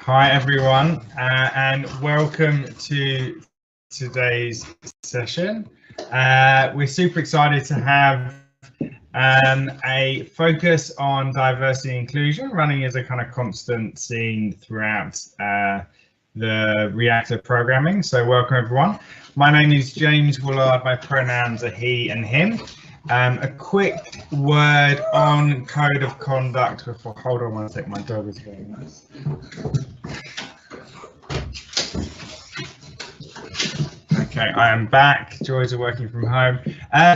Hi everyone, and welcome to today's session. We're super excited to have a focus on diversity and inclusion running as a kind of constant theme throughout the reactive programming. So welcome everyone. My name is James Woolard. My pronouns are he and him. A quick word on code of conduct before, hold on one sec, my dog is very nice. Okay, I am back. Joys of working from home.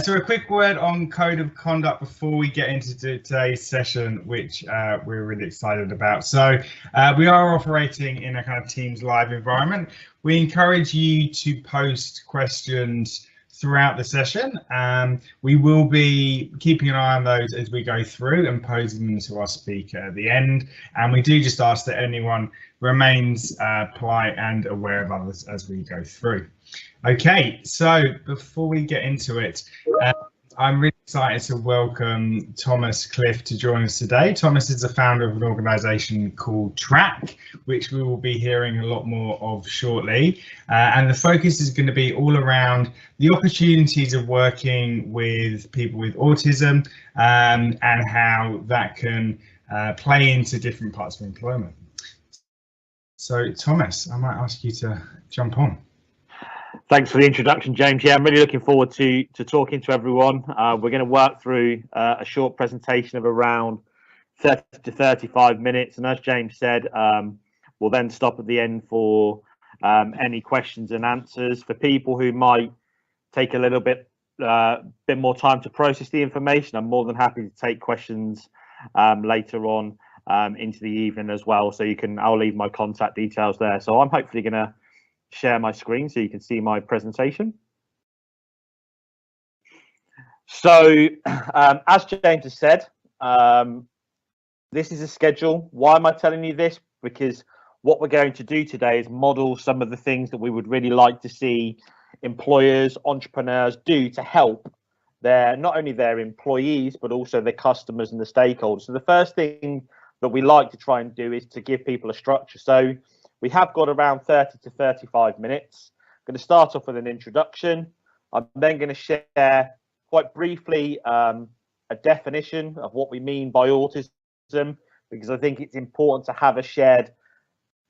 So a quick word on code of conduct before we get into today's session, which we're really excited about. So we are operating in a kind of Teams live environment. We encourage you to post questions throughout the session. We will be keeping an eye on those as we go through and posing them to our speaker at the end. And we do just ask that anyone remains polite and aware of others as we go through. Okay, so before we get into it, I'm really excited to welcome Thomas Cliff to join us today. Thomas is the founder of an organisation called TRAC, which we will be hearing a lot more of shortly. And the focus is going to be all around the opportunities of working with people with autism and how that can play into different parts of employment. So Thomas, I might ask you to jump on. Thanks for the introduction, James. Yeah, I'm really looking forward to talking to everyone. We're going to work through a short presentation of around 30 to 35 minutes. And as James said, we'll then stop at the end for any questions and answers. For people who might take a little bit more time to process the information, I'm more than happy to take questions later on into the evening as well. So I'll leave my contact details there. So I'm hopefully going to share my screen so you can see my presentation. So as James has said, this is a schedule. Why am I telling you this? Because what we're going to do today is model some of the things that we would really like to see employers, entrepreneurs do to help not only their employees, but also their customers and the stakeholders. So the first thing that we like to try and do is to give people a structure. So we have got around 30 to 35 minutes. I'm going to start off with an introduction. I'm then going to share quite briefly a definition of what we mean by autism, because I think it's important to have a shared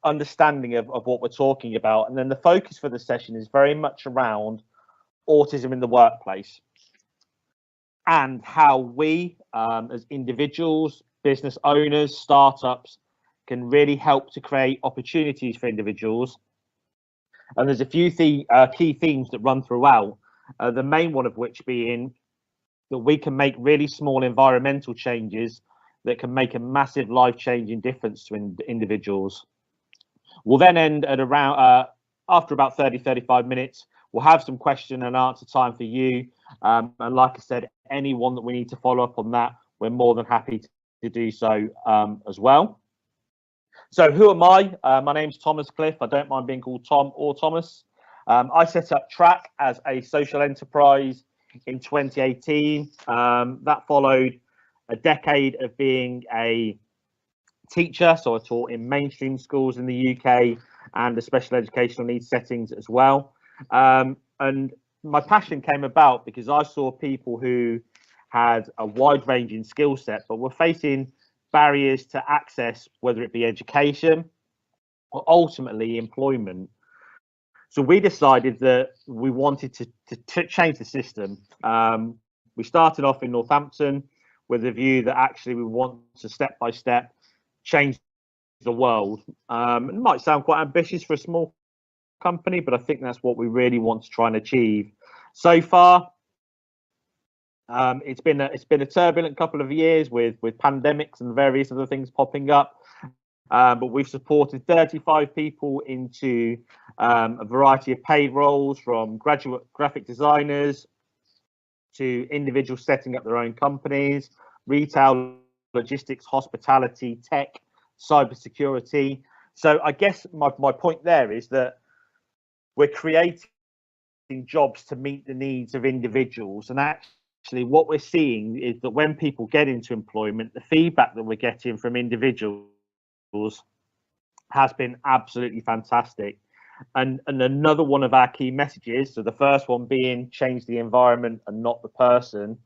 understanding of what we're talking about. And then the focus for the session is very much around autism in the workplace and how we as individuals, business owners, startups, can really help to create opportunities for individuals. And there's a few key themes that run throughout, the main one of which being that we can make really small environmental changes that can make a massive life-changing difference to individuals. We'll then end at around, after about 30-35 minutes, we'll have some question and answer time for you. And like I said, anyone that we need to follow up on that, we're more than happy to do so as well. So who am I? My name's Thomas Cliff. I don't mind being called Tom or Thomas. I set up TRAC as a social enterprise in 2018. That followed a decade of being a teacher. So I taught in mainstream schools in the UK and the special educational needs settings as well. And my passion came about because I saw people who had a wide-ranging skill set, but were facing barriers to access, whether it be education or ultimately employment. So we decided that we wanted to change the system. We started off in Northampton with a view that actually we want to step by step change the world. It might sound quite ambitious for a small company, but I think that's what we really want to try and achieve. So far, it's been a turbulent couple of years with pandemics and various other things popping up, but we've supported 35 people into a variety of paid roles, from graduate graphic designers to individuals setting up their own companies, retail, logistics, hospitality, tech, cybersecurity. So I guess my point there is that we're creating jobs to meet the needs of individuals, and actually what we're seeing is that when people get into employment, the feedback that we're getting from individuals has been absolutely fantastic. And another one of our key messages, so the first one being change the environment and not the person,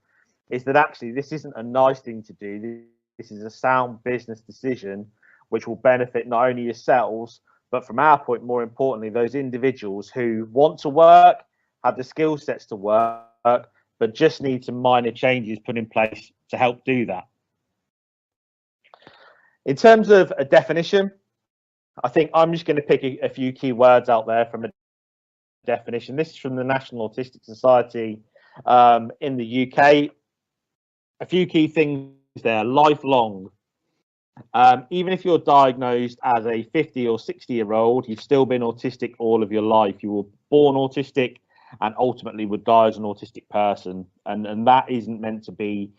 is that actually this isn't a nice thing to do. This is a sound business decision which will benefit not only yourselves, but from our point, more importantly, those individuals who want to work, have the skill sets to work, but just need some minor changes put in place to help do that. In terms of a definition, I think I'm just going to pick a few key words out there from a definition. This is from the National Autistic Society in the UK. A few key things there: lifelong. Even if you're diagnosed as a 50 or 60-year-old, you've still been autistic all of your life. You were born autistic and ultimately would die as an autistic person. And that isn't meant to be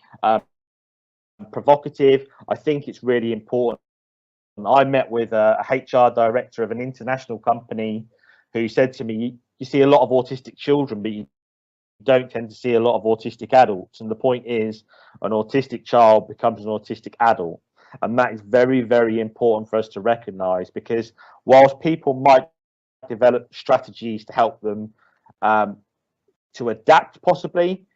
provocative. I think it's really important. I met with a HR director of an international company who said to me, you see a lot of autistic children, but you don't tend to see a lot of autistic adults. And the point is, an autistic child becomes an autistic adult. And that is very, very important for us to recognize, because whilst people might develop strategies to help them to adapt possibly,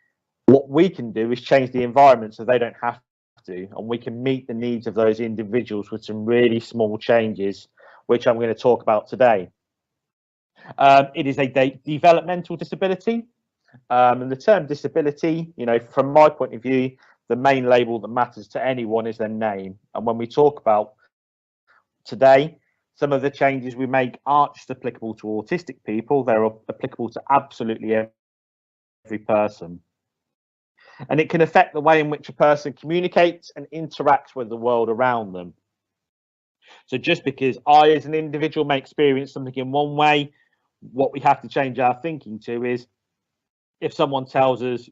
what we can do is change the environment so they don't have to, and we can meet the needs of those individuals with some really small changes, which I'm going to talk about today. It is a developmental disability, and the term disability, you know, from my point of view, the main label that matters to anyone is their name. And when we talk about today, some of the changes we make aren't just applicable to autistic people, they're applicable to absolutely every person. And it can affect the way in which a person communicates and interacts with the world around them. So just because I, as an individual, may experience something in one way, what we have to change our thinking to is, if someone tells us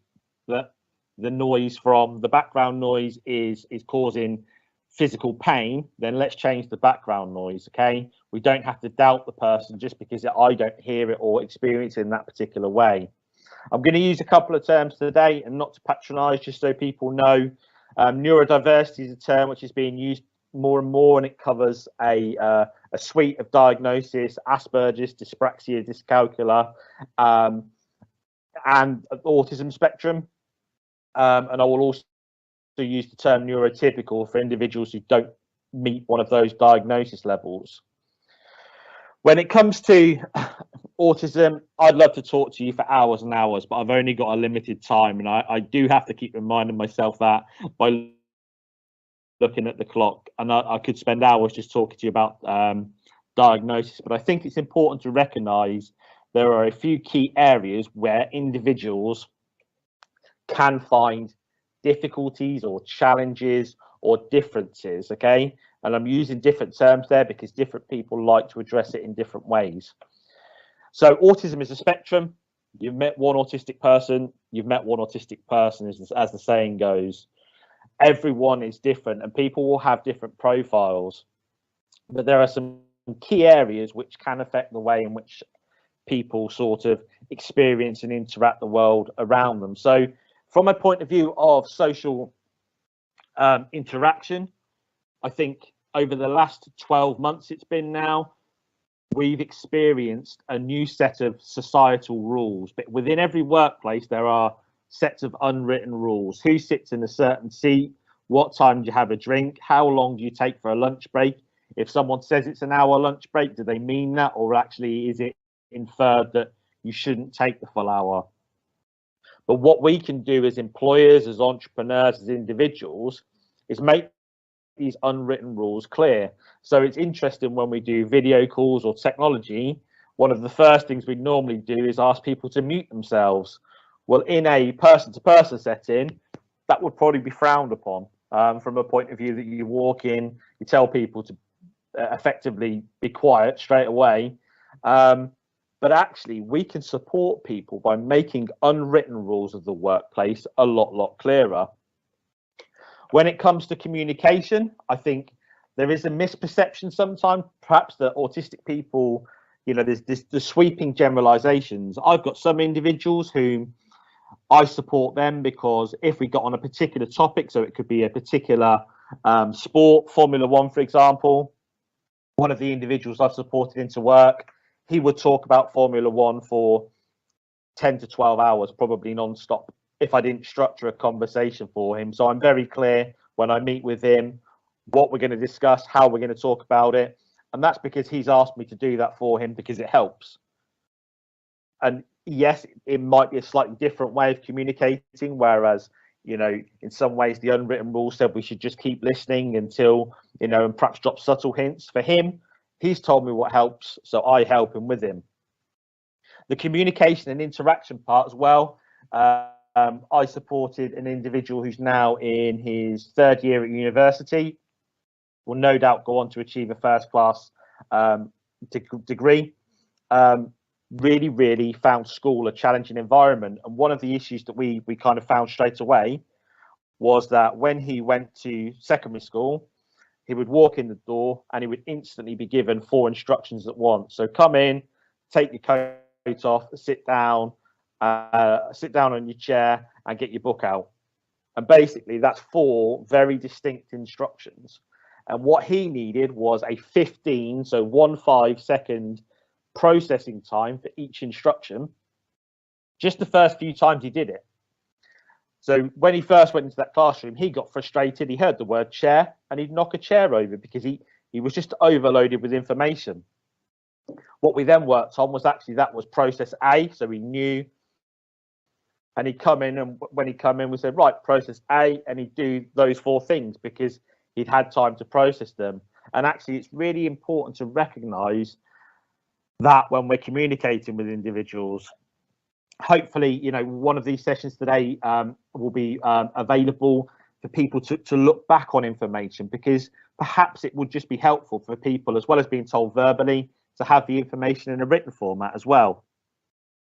that the noise from the background noise is causing physical pain, then let's change the background noise, okay? We don't have to doubt the person just because I don't hear it or experience it in that particular way. I'm going to use a couple of terms today, and not to patronize, just so people know. Neurodiversity is a term which is being used more and more, and it covers a suite of diagnosis: Asperger's, dyspraxia, dyscalculia, and autism spectrum. And I will also use the term neurotypical for individuals who don't meet one of those diagnosis levels. When it comes to autism, I'd love to talk to you for hours and hours, but I've only got a limited time, and I do have to keep reminding myself that by looking at the clock. And I could spend hours just talking to you about diagnosis, but I think it's important to recognise there are a few key areas where individuals can find difficulties or challenges or differences, okay? And I'm using different terms there because different people like to address it in different ways. So autism is a spectrum. You've met one autistic person, you've met one autistic person, as the saying goes. Everyone is different and people will have different profiles, but there are some key areas which can affect the way in which people sort of experience and interact the world around them. So from a point of view of social interaction, I think over the last 12 months it's been now, we've experienced a new set of societal rules. But within every workplace, there are sets of unwritten rules. Who sits in a certain seat? What time do you have a drink? How long do you take for a lunch break? If someone says it's an hour lunch break, do they mean that? Or actually, is it inferred that you shouldn't take the full hour? But what we can do as employers, as entrepreneurs, as individuals, is make these unwritten rules clear. So it's interesting when we do video calls or technology, one of the first things we normally do is ask people to mute themselves. Well, in a person-to-person setting, that would probably be frowned upon from a point of view that you walk in, you tell people to effectively be quiet straight away. But actually, we can support people by making unwritten rules of the workplace a lot clearer. When it comes to communication, I think there is a misperception sometimes, perhaps that autistic people, you know, there's the sweeping generalizations. I've got some individuals whom I support them because if we got on a particular topic, so it could be a particular sport, Formula One, for example, one of the individuals I've supported into work, he would talk about Formula One for 10 to 12 hours, probably non-stop, if I didn't structure a conversation for him. So I'm very clear when I meet with him what we're going to discuss, how we're going to talk about it. And that's because he's asked me to do that for him because it helps. And yes, it might be a slightly different way of communicating, whereas, you know, in some ways the unwritten rule said we should just keep listening until, you know, and perhaps drop subtle hints. For him, he's told me what helps, so I help him with him. The communication and interaction part as well. I supported an individual who's now in his third year at university, will no doubt go on to achieve a first class degree. Really found school a challenging environment. And one of the issues that we kind of found straight away was that when he went to secondary school, he would walk in the door and he would instantly be given 4 instructions at once. So come in, take your coat off, sit down on your chair and get your book out. And basically that's 4 very distinct instructions. And what he needed was a 15 second processing time for each instruction, just the first few times he did it. So when he first went into that classroom, he got frustrated. He heard the word chair and he'd knock a chair over because he was just overloaded with information. What we then worked on was actually that was process A, so he knew. And he'd come in, and when he'd come in, we said, right, process A, and he'd do those 4 things because he'd had time to process them. And actually, it's really important to recognise that when we're communicating with individuals. Hopefully, you know, one of these sessions today will be available for people to look back on information, because perhaps it would just be helpful for people, as well as being told verbally, to have the information in a written format as well.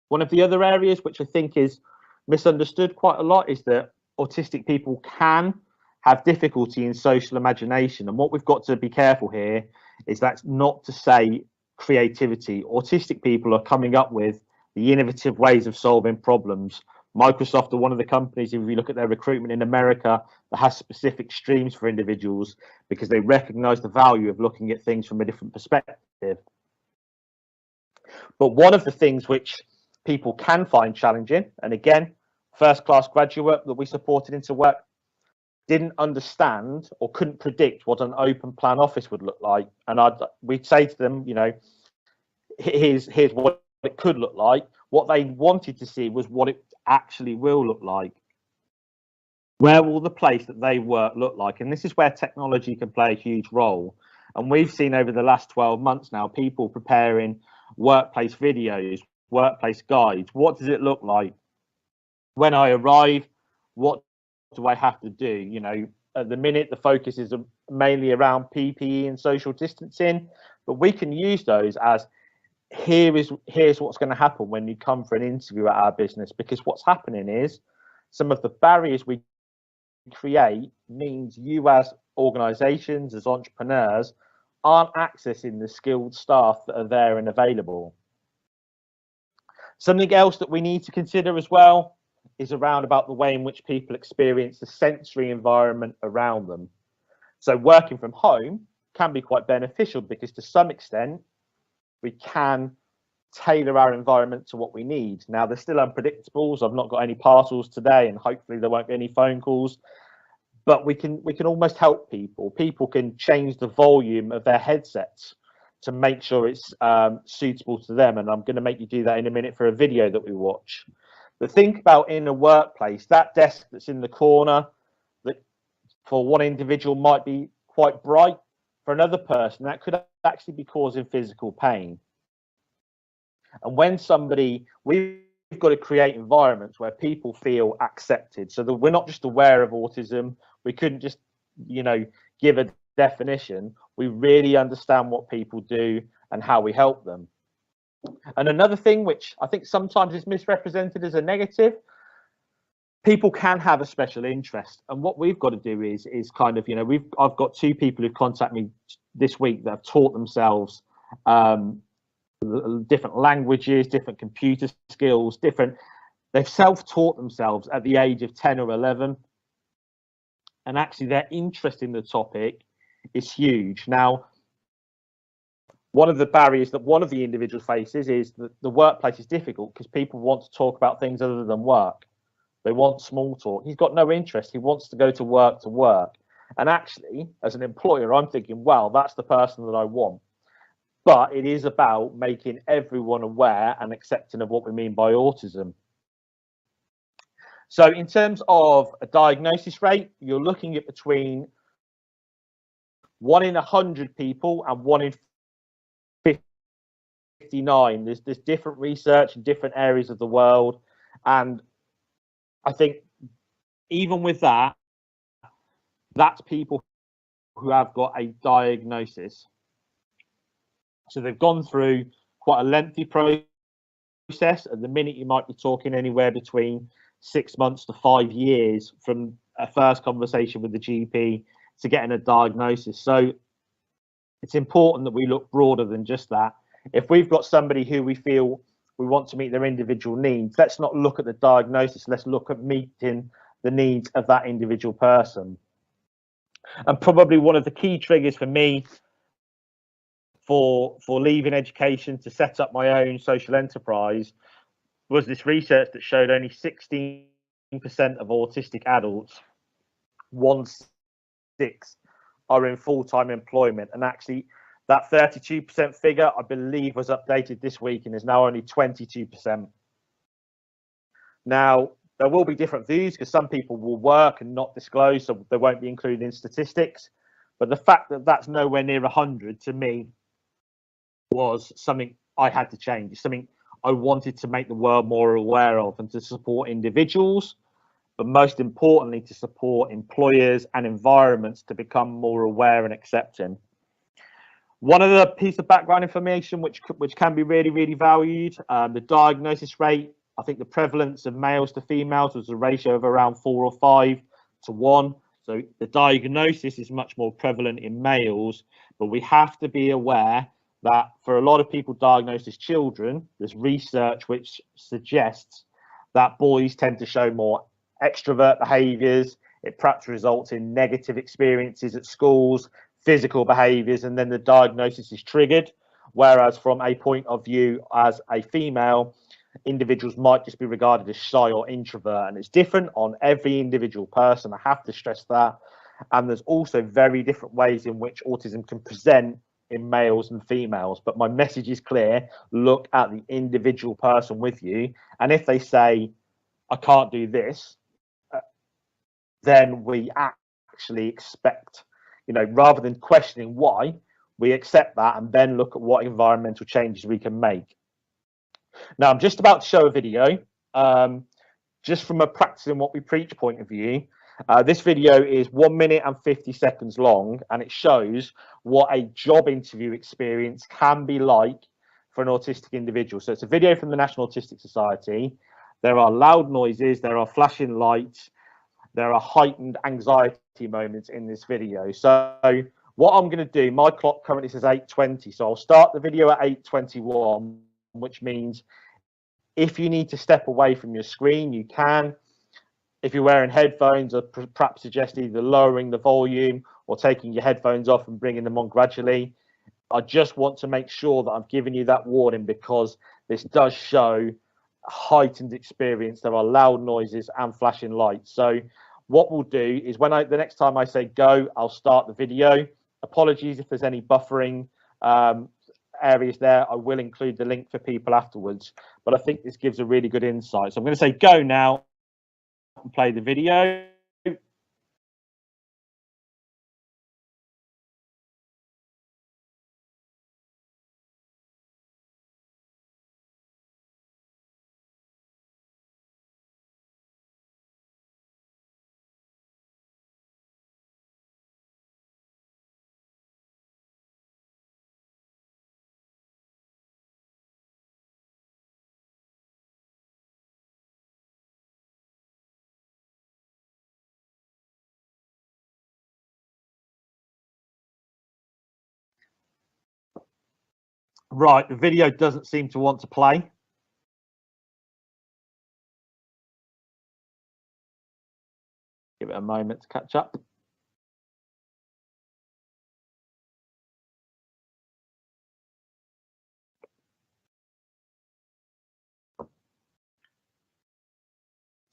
One of the other areas which I think is misunderstood quite a lot is that autistic people can have difficulty in social imagination. And what we've got to be careful here is that's not to say creativity. Autistic people are coming up with the innovative ways of solving problems. Microsoft are one of the companies, if you look at their recruitment in America, that has specific streams for individuals because they recognize the value of looking at things from a different perspective. But one of the things which people can find challenging, and again, first class graduate that we supported into work didn't understand or couldn't predict what an open plan office would look like. And we'd say to them, you know, here's what it could look like. What they wanted to see was what it actually will look like. Where will the place that they work look like? And this is where technology can play a huge role. And we've seen over the last 12 months now, people preparing workplace videos, workplace guides. What does it look like? When I arrive, what do I have to do? You know, at the minute, the focus is mainly around PPE and social distancing, but we can use those as here's what's going to happen when you come for an interview at our business, because what's happening is some of the barriers we create means you as organizations, as entrepreneurs, aren't accessing the skilled staff that are there and available. Something else that we need to consider as well is around about the way in which people experience the sensory environment around them. So working from home can be quite beneficial because to some extent we can tailor our environment to what we need. Now, there's still unpredictables. I've not got any parcels today, and hopefully there won't be any phone calls, but we can almost help people. People can change the volume of their headsets to make sure it's suitable to them, and I'm going to make you do that in a minute for a video that we watch. But think about in a workplace, that desk that's in the corner that for one individual might be quite bright, for another person that could actually be causing physical pain. And when we've got to create environments where people feel accepted, so that we're not just aware of autism. We couldn't just, you know, give a definition. We really understand what people do and how we help them. And another thing which I think sometimes is misrepresented as a negative, people can have a special interest. And what we've got to do is kind of, you know, I've got 2 people who've contacted me this week that have taught themselves different languages, different computer skills, they've self-taught themselves at the age of 10 or 11. And actually their interest in the topic is huge. Now, one of the barriers that one of the individuals faces is that the workplace is difficult because people want to talk about things other than work. They want small talk. He's got no interest. He wants to go to work to work. And actually, as an employer, I'm thinking, well, that's the person that I want. But it is about making everyone aware and accepting of what we mean by autism. So in terms of a diagnosis rate, you're looking at between 1 in 100 people and 1 in 59. There's different research in different areas of the world. And I think even with that, that's people who have got a diagnosis. So they've gone through quite a lengthy process. At the minute, you might be talking anywhere between 6 months to 5 years from a first conversation with the GP to getting a diagnosis. So it's important that we look broader than just that. If we've got somebody who we feel we want to meet their individual needs, let's not look at the diagnosis. Let's look at meeting the needs of that individual person. And probably one of the key triggers for me for leaving education to set up my own social enterprise was this research that showed only 16% of autistic adults, 1/6, are in full-time employment. And actually, that 32% figure, I believe, was updated this week and is now only 22%. Now, there will be different views because some people will work and not disclose, so they won't be included in statistics. But the fact that that's nowhere near 100 to me was something I had to change. It's something I wanted to make the world more aware of and to support individuals, but most importantly, to support employers and environments to become more aware and accepting. One other piece of background information which can be really, really valued, the diagnosis rate. I think the prevalence of males to females was a ratio of around 4 or 5 to 1. So the diagnosis is much more prevalent in males, but we have to be aware that for a lot of people diagnosed as children, there's research which suggests that boys tend to show more extrovert behaviours. It perhaps results in negative experiences at schools, physical behaviours, and then the diagnosis is triggered. Whereas from a point of view as a female, individuals might just be regarded as shy or introvert, and it's different on every individual person. I have to stress that. And there's also very different ways in which autism can present in males and females, but my message is clear. Look at the individual person with you, and if they say I can't do this, then we actually expect, rather than questioning why, we accept that and then look at what environmental changes we can make. Now I'm just about to show a video, just from a practicing what we preach point of view. This video is 1 minute and 50 seconds long, and it shows what a job interview experience can be like for an autistic individual. So it's a video from the National Autistic Society. There are loud noises, there are flashing lights, there are heightened anxiety moments in this video. So what I'm going to do, my clock currently says 8:20, so I'll start the video at 8:21, which means if you need to step away from your screen, you can. If you're wearing headphones, I perhaps suggest either lowering the volume or taking your headphones off and bringing them on gradually. I just want to make sure that I'm giving you that warning because this does show a heightened experience. There are loud noises and flashing lights. So what we'll do is the next time I say go, I'll start the video. Apologies if there's any buffering areas there. I will include the link for people afterwards, but I think this gives a really good insight. So I'm going to say go now and play the video. Right, the video doesn't seem to want to play. Give it a moment to catch up.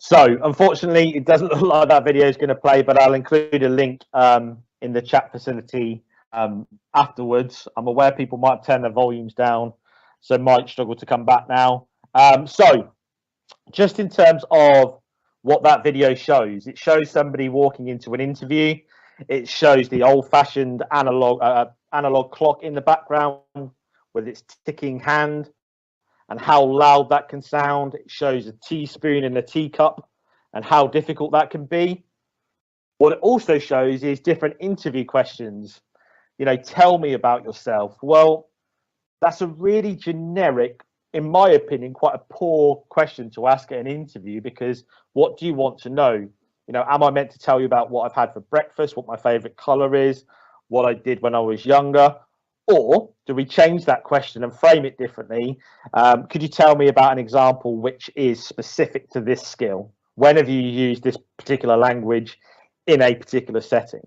So unfortunately, it doesn't look like that video is going to play, but I'll include a link in the chat facility afterwards. I'm aware people might turn their volumes down, so might struggle to come back now. So just in terms of what that video shows, it shows somebody walking into an interview. It shows the old-fashioned analog clock in the background with its ticking hand and how loud that can sound. It shows a teaspoon in a teacup and how difficult that can be. What it also shows is different interview questions. You know, tell me about yourself. Well, that's a really generic, in my opinion, quite a poor question to ask at an interview, because what do you want to know? You know, am I meant to tell you about what I've had for breakfast, what my favorite color is, what I did when I was younger? Or do we change that question and frame it differently? Could you tell me about an example which is specific to this skill? When have you used this particular language in a particular setting?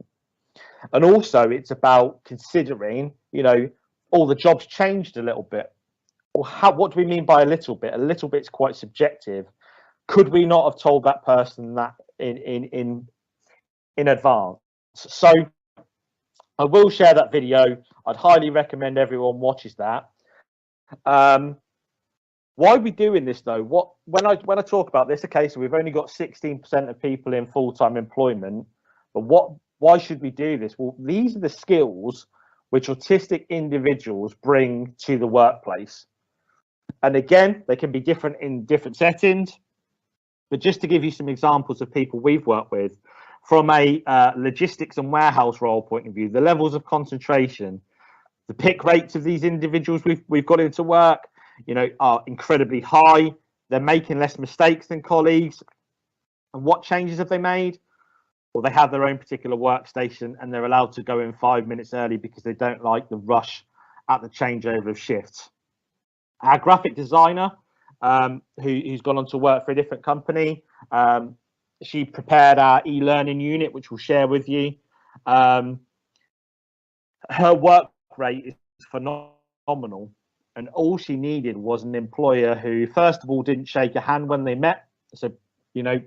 And also it's about considering, you know, all the jobs changed a little bit. Well, what do we mean by a little bit? A little bit's quite subjective. Could we not have told that person that in advance? So I will share that video. I'd highly recommend everyone watches that. Why are we doing this though? When I talk about this, okay, so we've only got 16% of people in full-time employment, but why should we do this? Well, these are the skills which autistic individuals bring to the workplace. And again, they can be different in different settings. But just to give you some examples of people we've worked with, from a logistics and warehouse role point of view, the levels of concentration, the pick rates of these individuals we've got into work, you know, are incredibly high. They're making less mistakes than colleagues. And what changes have they made? Well, they have their own particular workstation and they're allowed to go in 5 minutes early because they don't like the rush at the changeover of shifts. Our graphic designer, who's gone on to work for a different company, she prepared our e-learning unit, which we'll share with you. Her work rate is phenomenal, and all she needed was an employer who, first of all, didn't shake a hand when they met. So, you know,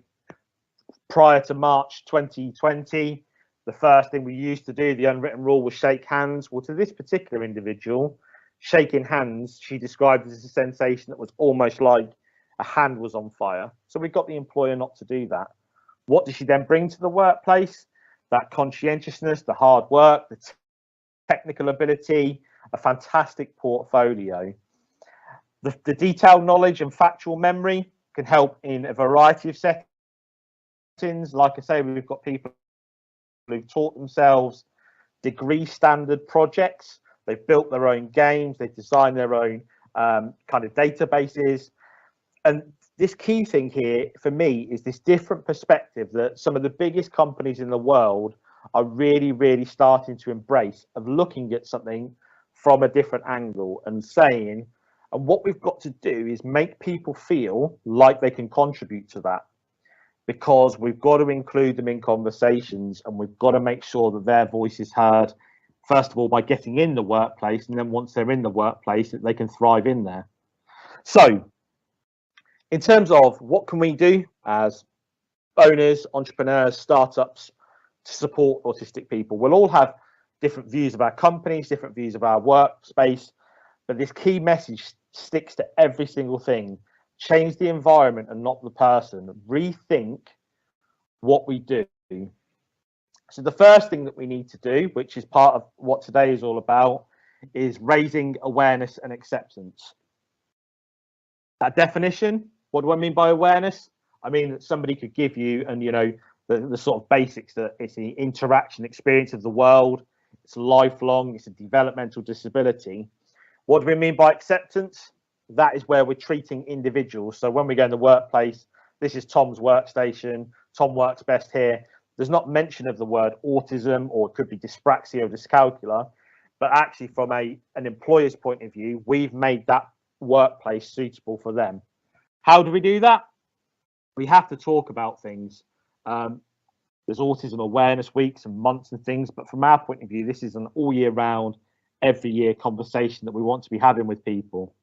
prior to March 2020, the first thing we used to do, the unwritten rule, was shake hands. Well, to this particular individual, shaking hands, she described as a sensation that was almost like a hand was on fire. So we got the employer not to do that. What does she then bring to the workplace? That conscientiousness, the hard work, the technical ability, a fantastic portfolio. The detailed knowledge and factual memory can help in a variety of settings. Like I say, we've got people who've taught themselves degree standard projects. They've built their own games. They've designed their own kind of databases. And this key thing here for me is this different perspective that some of the biggest companies in the world are really, really starting to embrace, of looking at something from a different angle and saying, and what we've got to do is make people feel like they can contribute to that, because we've got to include them in conversations and we've got to make sure that their voice is heard, first of all, by getting in the workplace, and then once they're in the workplace, that they can thrive in there. So in terms of what can we do as owners, entrepreneurs, startups to support autistic people, we'll all have different views of our companies, different views of our workspace, but this key message sticks to every single thing. Change the environment and not the person. Rethink what we do. So the first thing that we need to do, which is part of what today is all about, is raising awareness and acceptance. That definition, what do I mean by awareness? I mean that somebody could give you, and you know, the sort of basics, that it's the interaction experience of the world, it's lifelong, it's a developmental disability. What do we mean by acceptance? That is where we're treating individuals. So when we go in the workplace, this is Tom's workstation, Tom works best here. There's not mention of the word autism, or it could be dyspraxia or dyscalculia, but actually from an employer's point of view, we've made that workplace suitable for them. How do we do that? We have to talk about things. There's autism awareness weeks and months and things, but from our point of view, this is an all year round, every year conversation that we want to be having with people.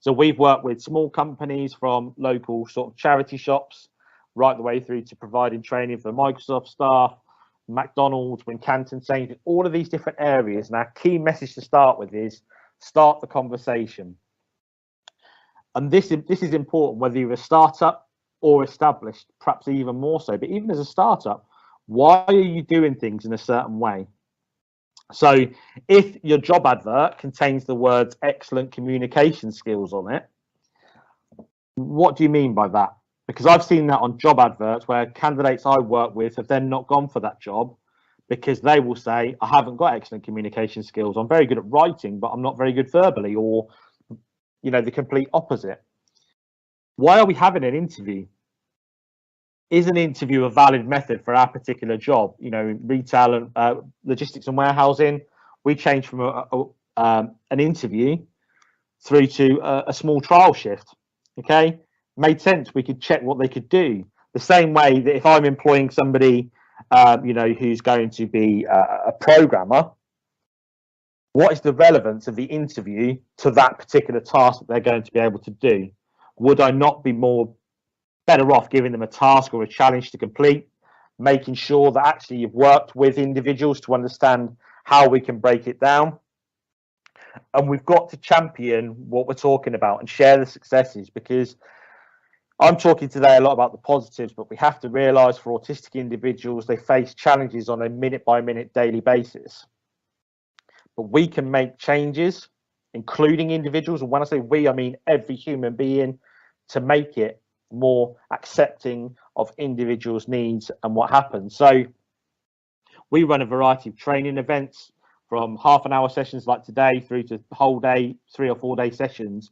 So we've worked with small companies from local sort of charity shops right the way through to providing training for Microsoft staff, McDonald's, Wincanton, Sainsbury's, all of these different areas. And our key message to start with is start the conversation. And this is important whether you're a startup or established, perhaps even more so. But even as a startup, why are you doing things in a certain way? So if your job advert contains the words excellent communication skills on it, what do you mean by that? Because I've seen that on job adverts where candidates I work with have then not gone for that job because they will say, I haven't got excellent communication skills. I'm very good at writing, but I'm not very good verbally, or, you know, the complete opposite. Why are we having an interview? Is an interview a valid method for our particular job? You know, retail and logistics and warehousing, we changed from an interview through to a small trial shift. Okay, made sense. We could check what they could do. The same way that if I'm employing somebody, you know, who's going to be a programmer, what is the relevance of the interview to that particular task that they're going to be able to do? Would I not be better off giving them a task or a challenge to complete, making sure that actually you've worked with individuals to understand how we can break it down? And we've got to champion what we're talking about and share the successes, because I'm talking today a lot about the positives, but we have to realize for autistic individuals, they face challenges on a minute by minute daily basis. But we can make changes, including individuals. And when I say we, I mean every human being, to make it more accepting of individuals' needs and what happens. So we run a variety of training events, from half an hour sessions like today through to whole day, 3 or 4 day sessions.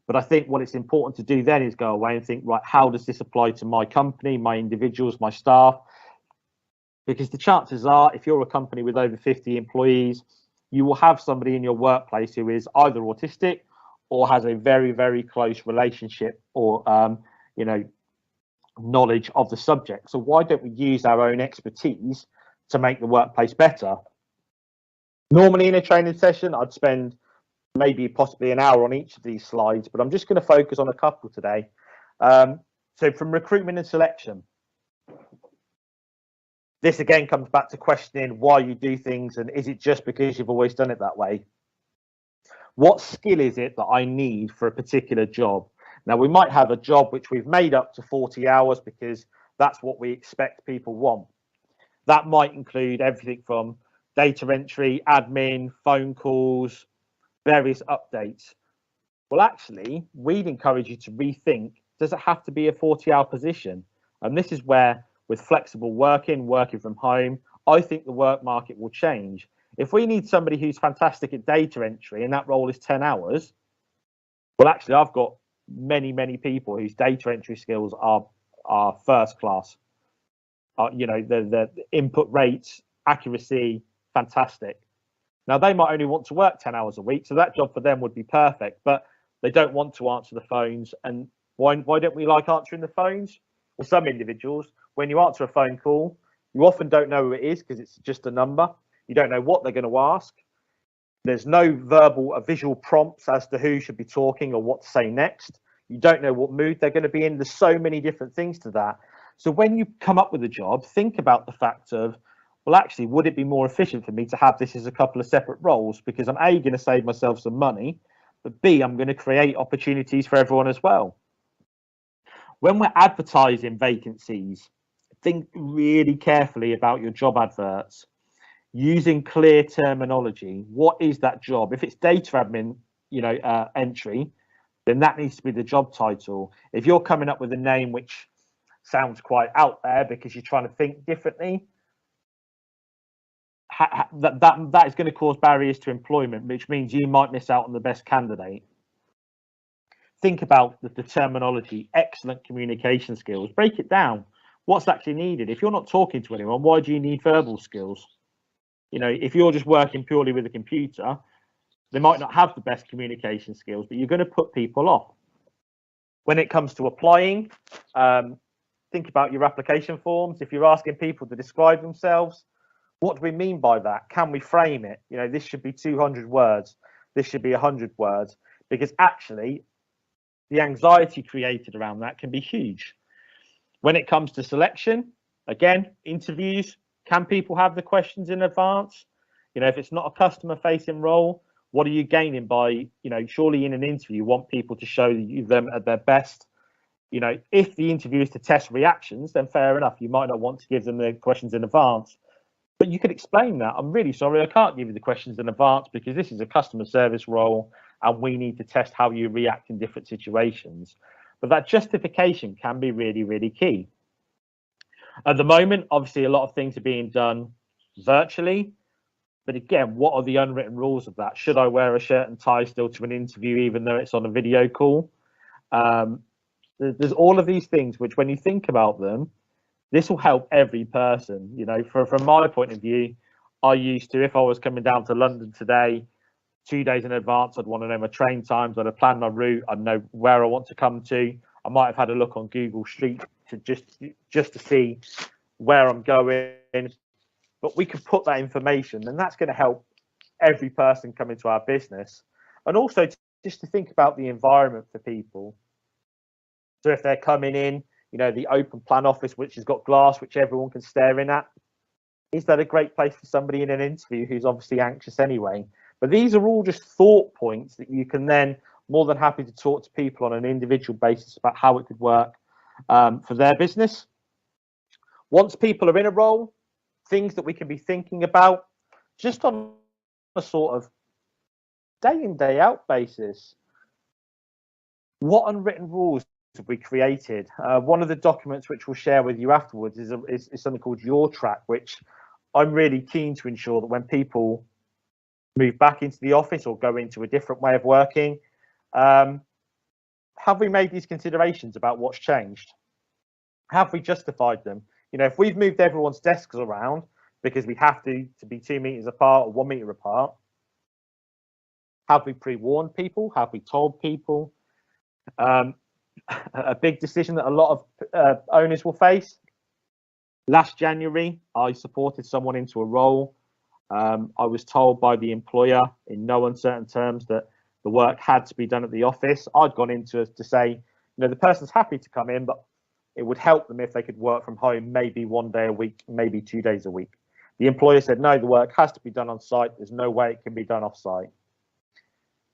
But I think what it's important to do then is go away and think, right, how does this apply to my company, my individuals, my staff? Because the chances are, if you're a company with over 50 employees, you will have somebody in your workplace who is either autistic or has a very, very close relationship or, you know, knowledge of the subject. So why don't we use our own expertise to make the workplace better? Normally in a training session, I'd spend maybe possibly an hour on each of these slides, but I'm just going to focus on a couple today. So from recruitment and selection, this again comes back to questioning why you do things, and is it just because you've always done it that way? What skill is it that I need for a particular job? Now, we might have a job which we've made up to 40 hours because that's what we expect people want. That might include everything from data entry, admin, phone calls, various updates. Well, actually, we'd encourage you to rethink, does it have to be a 40-hour position? And this is where, with flexible working from home, I think the work market will change. If we need somebody who's fantastic at data entry and that role is 10 hours, well, actually, I've got many, many people whose data entry skills are first class. You know, the input rates, accuracy, fantastic. Now, they might only want to work 10 hours a week, so that job for them would be perfect, but they don't want to answer the phones. And why don't we like answering the phones? Well, some individuals, when you answer a phone call, you often don't know who it is because it's just a number. You don't know what they're going to ask. There's no verbal or visual prompts as to who should be talking or what to say next. You don't know what mood they're going to be in. There's so many different things to that. So when you come up with a job, think about the fact of, well, actually, would it be more efficient for me to have this as a couple of separate roles? Because I'm A, going to save myself some money, but B, I'm going to create opportunities for everyone as well. When we're advertising vacancies, think really carefully about your job adverts, using clear terminology. What is that job? If it's data admin, you know, entry, then that needs to be the job title. If you're coming up with a name which sounds quite out there because you're trying to think differently, that is going to cause barriers to employment, which means you might miss out on the best candidate. Think about the terminology, excellent communication skills, break it down. What's actually needed? If you're not talking to anyone, why do you need verbal skills? You know, if you're just working purely with a computer, they might not have the best communication skills, but you're going to put people off. When it comes to applying, think about your application forms. If you're asking people to describe themselves, what do we mean by that? Can we frame it? You know, this should be 200 words. This should be 100 words, because actually the anxiety created around that can be huge. When it comes to selection, again, interviews, can people have the questions in advance? You know, if it's not a customer facing role, what are you gaining by, you know, surely in an interview, you want people to show you them at their best. You know, if the interview is to test reactions, then fair enough. You might not want to give them the questions in advance, but you could explain that. I'm really sorry, I can't give you the questions in advance because this is a customer service role and we need to test how you react in different situations. But that justification can be really, really key. At the moment, obviously, a lot of things are being done virtually. But again, what are the unwritten rules of that? Should I wear a shirt and tie still to an interview, even though it's on a video call? There's all of these things, which when you think about them, this will help every person. You know, from my point of view, I used to, if I was coming down to London today, 2 days in advance, I'd want to know my train times, I'd have planned my route, I'd know where I want to come to. I might have had a look on Google Street to just to see where I'm going. But we can put that information, and that's going to help every person come into our business. And also just to think about the environment for people. So if they're coming in, you know, the open plan office, which has got glass, which everyone can stare in at, is that a great place for somebody in an interview who's obviously anxious anyway? But these are all just thought points that you can then more than happy to talk to people on an individual basis about how it could work for their business. Once people are in a role, things that we can be thinking about just on a sort of day in, day out basis. What unwritten rules have we created? One of the documents which we'll share with you afterwards is something called Your Track, which I'm really keen to ensure that when people move back into the office or go into a different way of working, have we made these considerations about what's changed? Have we justified them? You know, if we've moved everyone's desks around because we have to be 2 meters apart or 1 meter apart, have we pre-warned people? Have we told people? A big decision that a lot of owners will face. Last January, I supported someone into a role. I was told by the employer in no uncertain terms that the work had to be done at the office. I'd gone into to say, you know, the person's happy to come in, but it would help them if they could work from home, maybe 1 day a week, maybe 2 days a week. The employer said, no, the work has to be done on site. There's no way it can be done off site.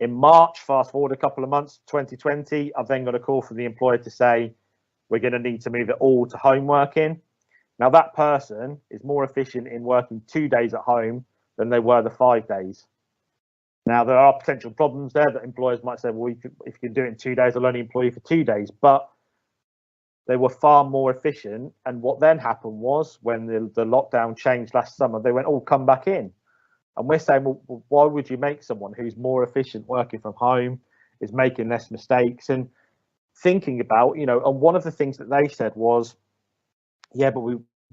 In March, fast forward a couple of months, 2020, I've then got a call from the employer to say, we're going to need to move it all to home working. Now, that person is more efficient in working 2 days at home than they were the 5 days. Now, there are potential problems there that employers might say, well, if you can do it in 2 days, I'll only employ you for 2 days. But they were far more efficient. And what then happened was when the lockdown changed last summer, they went, oh, come back in. And we're saying, well, why would you make someone who's more efficient working from home, is making less mistakes and thinking about, you know, and one of the things that they said was, yeah, but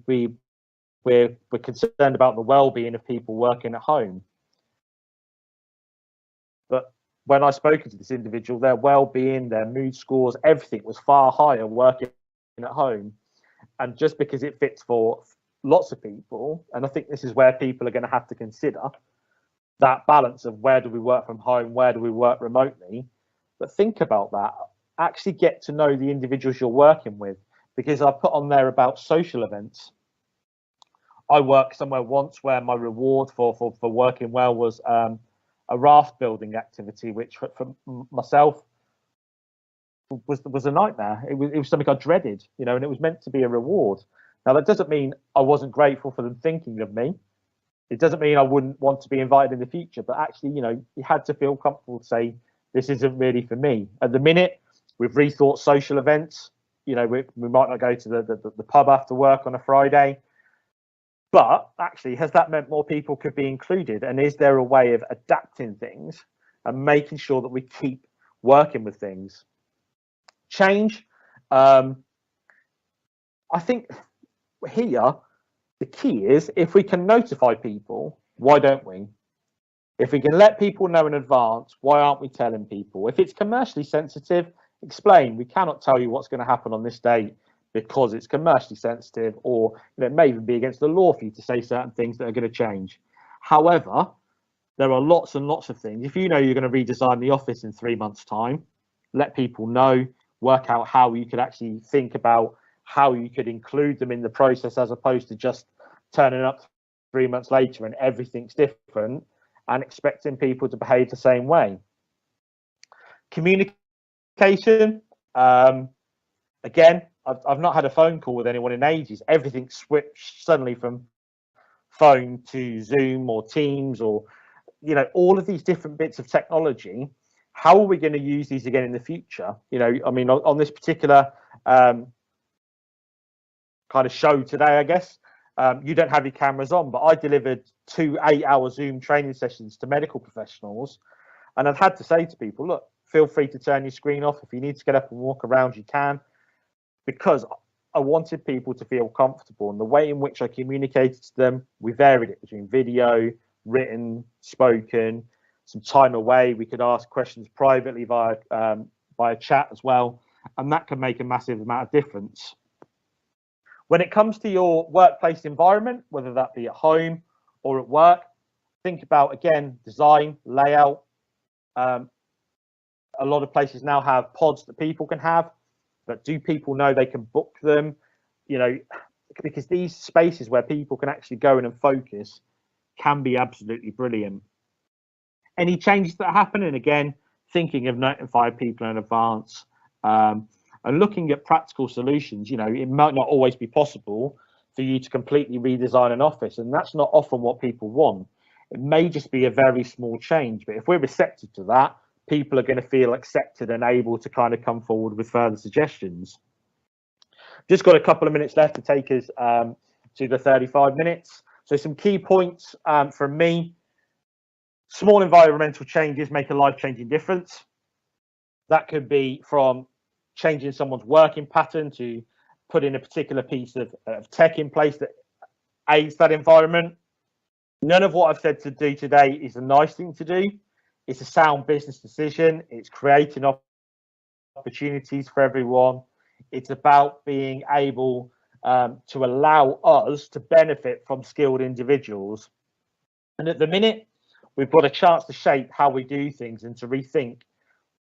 we're concerned about the well-being of people working at home. But when I spoke to this individual, their well-being, their mood scores, everything was far higher working at home. And just because it fits for lots of people, and I think this is where people are going to have to consider that balance of where do we work from home, where do we work remotely, but think about that. Actually get to know the individuals you're working with, because I put on there about social events. I worked somewhere once where my reward for working well was a raft building activity, which for myself was a nightmare. It was something I dreaded, you know, and it was meant to be a reward. Now, that doesn't mean I wasn't grateful for them thinking of me. It doesn't mean I wouldn't want to be invited in the future, but actually, you know, you had to feel comfortable to say, this isn't really for me. At the minute, we've rethought social events. You know, we might not go to the pub after work on a Friday, but actually, has that meant more people could be included? And is there a way of adapting things and making sure that we keep working with things? Change. I think here, the key is if we can notify people, why don't we? If we can let people know in advance, why aren't we telling people? If it's commercially sensitive, explain. We cannot tell you what's going to happen on this day because it's commercially sensitive, or it may even be against the law for you to say certain things that are going to change. However, there are lots and lots of things. If you know you're going to redesign the office in 3 months' time, let people know, work out how you could actually think about how you could include them in the process, as opposed to just turning up 3 months later and everything's different and expecting people to behave the same way. Communication, again, I've not had a phone call with anyone in ages. Everything switched suddenly from phone to Zoom or Teams, or all of these different bits of technology. How are we going to use these again in the future? I mean, on this particular kind of show today, I guess, you don't have your cameras on, but I delivered 2 8-hour Zoom training sessions to medical professionals, and I've had to say to people, look, feel free to turn your screen off. If you need to get up and walk around, you can, because I wanted people to feel comfortable. And the way in which I communicated to them, we varied it between video, written, spoken, some time away. We could ask questions privately via chat as well, and that can make a massive amount of difference. When it comes to your workplace environment, whether that be at home or at work, think about, again, design, layout. A lot of places now have pods that people can have, but do people know they can book them? Because these spaces where people can actually go in and focus can be absolutely brilliant. Any changes that happen, and again, thinking of notifying people in advance, and looking at practical solutions. It might not always be possible for you to completely redesign an office, and that's not often what people want. It may just be a very small change, but if we're receptive to that, people are going to feel accepted and able to kind of come forward with further suggestions. Just got a couple of minutes left to take us to the 35 minutes. So some key points from me. Small environmental changes make a life-changing difference. That could be from changing someone's working pattern to putting a particular piece of tech in place that aids that environment. None of what I've said to do today is a nice thing to do. It's a sound business decision. It's creating opportunities for everyone. It's about being able to allow us to benefit from skilled individuals. And at the minute, we've got a chance to shape how we do things and to rethink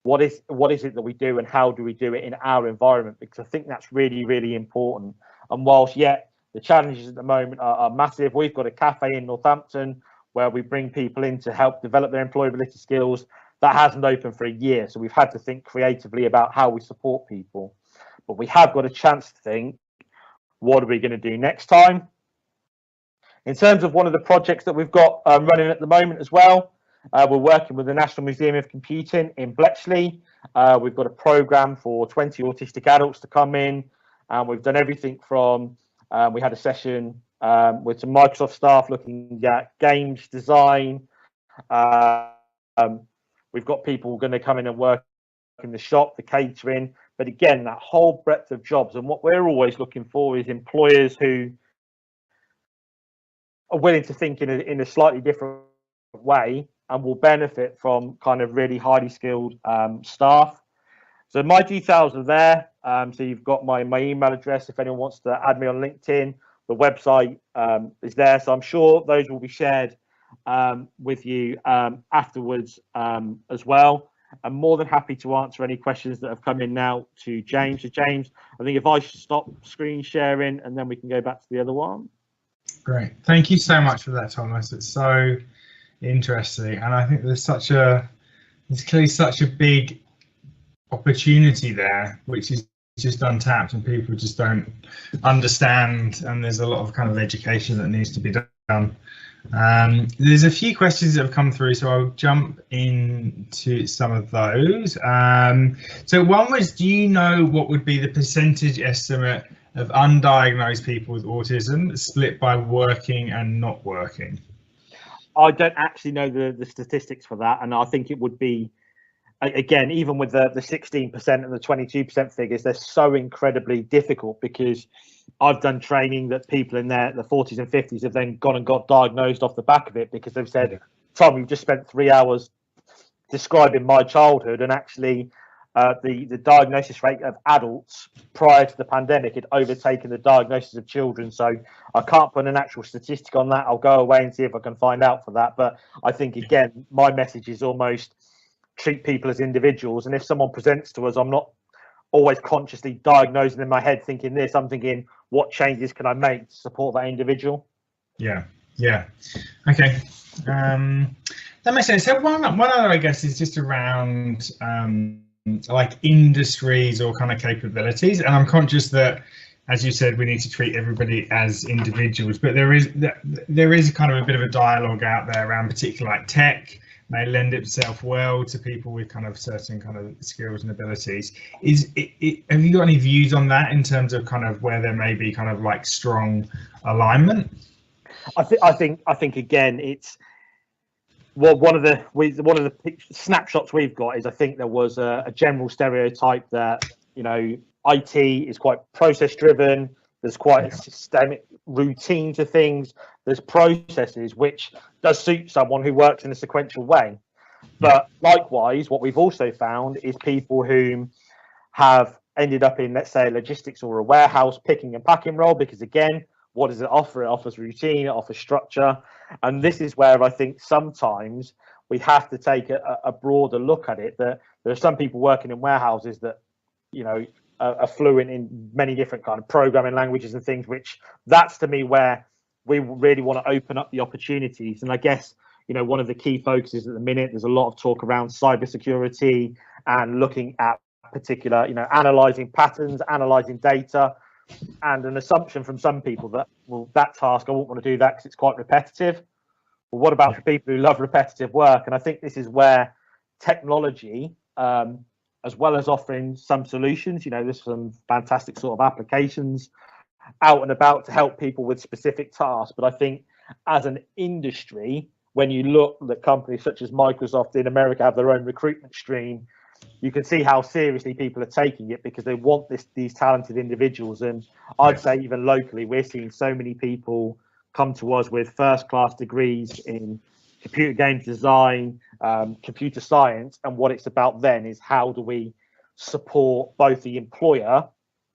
what is it that we do and how do we do it in our environment, because I think that's really, really important. And whilst the challenges at the moment are massive, we've got a cafe in Northampton where we bring people in to help develop their employability skills. That hasn't opened for a year, so we've had to think creatively about how we support people. But we have got a chance to think, what are we going to do next time? In terms of one of the projects that we've got running at the moment as well, we're working with the National Museum of Computing in Bletchley. We've got a program for 20 autistic adults to come in, and we've done everything from, we had a session with some Microsoft staff looking at games design. We've got people going to come in and work in the shop, the catering, but again, that whole breadth of jobs. And what we're always looking for is employers who are willing to think in a slightly different way and will benefit from kind of really highly skilled staff. So my details are there. So you've got my email address if anyone wants to add me on LinkedIn. The website is there. So I'm sure those will be shared with you afterwards as well. I'm more than happy to answer any questions that have come in now to James. So James, I think if I stop screen sharing and then we can go back to the other one. Great. Thank you so much for that, Thomas. It's so interesting. And I think there's clearly such a big opportunity there, which is just untapped and people just don't understand. And there's a lot of kind of education that needs to be done. There's a few questions that have come through, so I'll jump into some of those. So one was, do you know what would be the percentage estimate of undiagnosed people with autism split by working and not working? I don't actually know the statistics for that, and I think it would be, again, even with the 16% and the 22% figures, they're so incredibly difficult, because I've done training that people in the 40s and 50s have then gone and got diagnosed off the back of it, because they've said, Tom, you've just spent 3 hours describing my childhood, and actually the diagnosis rate of adults prior to the pandemic had overtaken the diagnosis of children. So I can't put an actual statistic on that. I'll go away and see if I can find out for that. But I think, again, my message is almost treat people as individuals. And if someone presents to us, I'm not always consciously diagnosing in my head, thinking this, I'm thinking, what changes can I make to support that individual? Yeah. Okay. That makes sense. So one other, I guess, is just around like industries or kind of capabilities. And I'm conscious that, as you said, we need to treat everybody as individuals, but there is kind of a bit of a dialogue out there around particularly like tech may lend itself well to people with kind of certain kind of skills and abilities. Have you got any views on that in terms of kind of where there may be kind of like strong alignment? I think again, it's one of the snapshots we've got is I think there was a general stereotype that, you know, IT is quite process driven. There's quite a systemic routine to things. There's processes, which does suit someone who works in a sequential way. But likewise, what we've also found is people who have ended up in, let's say, logistics or a warehouse picking and packing role, because again, what does it offer? It offers routine, it offers structure. And this is where I think sometimes we have to take a broader look at it, that there are some people working in warehouses that, you know, are fluent in many different kind of programming languages and things, which that's to me where we really want to open up the opportunities. And I guess, you know, one of the key focuses at the minute, there's a lot of talk around cybersecurity and looking at particular, you know, analyzing patterns, analyzing data, and an assumption from some people that, well, that task, I won't want to do that because it's quite repetitive. Well, what about the people who love repetitive work? And I think this is where technology, as well as offering some solutions, you know, there's some fantastic sort of applications out and about to help people with specific tasks. But I think as an industry, when you look at companies such as Microsoft in America have their own recruitment stream, you can see how seriously people are taking it because they want these talented individuals. And I'd say even locally, we're seeing so many people come to us with first-class degrees in computer games design, computer science, and what it's about then is how do we support both the employer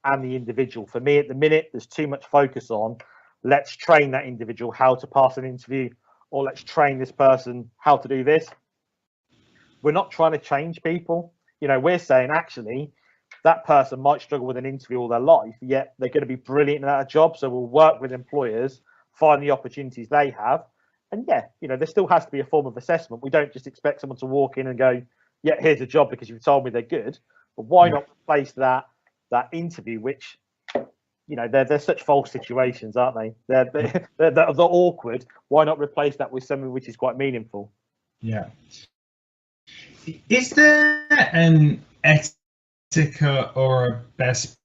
and the individual. For me at the minute, there's too much focus on let's train that individual how to pass an interview, or let's train this person how to do this. We're not trying to change people. You know, we're saying actually that person might struggle with an interview all their life, yet they're going to be brilliant at a job. So we'll work with employers, find the opportunities they have. And yeah, you know, there still has to be a form of assessment. We don't just expect someone to walk in and go, yeah, here's a job because you've told me they're good. But why not replace that interview, which, you know, they're such false situations, aren't they? They're awkward. Why not replace that with something which is quite meaningful? Yeah. Is there an etiquette or a best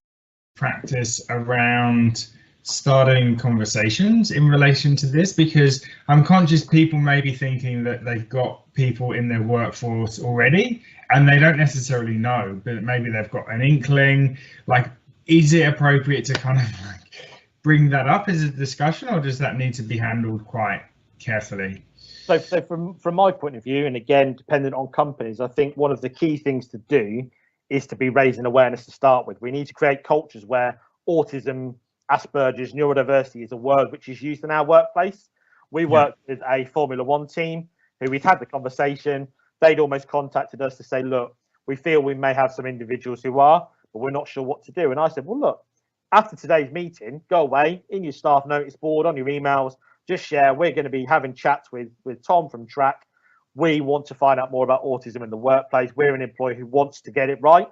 practice around starting conversations in relation to this? Because I'm conscious people may be thinking that they've got people in their workforce already and they don't necessarily know, but maybe they've got an inkling. Like, is it appropriate to kind of like bring that up as a discussion, or does that need to be handled quite carefully? So from my point of view, and again, dependent on companies, I think one of the key things to do is to be raising awareness to start with. We need to create cultures where autism, Asperger's, neurodiversity is a word which is used in our workplace. We worked with a Formula One team who we'd had the conversation. They'd almost contacted us to say, look, we feel we may have some individuals who are, but we're not sure what to do. And I said, well, look, after today's meeting, go away in your staff notice board, on your emails, just share. We're going to be having chats with Tom from Track. We want to find out more about autism in the workplace. We're an employee who wants to get it right.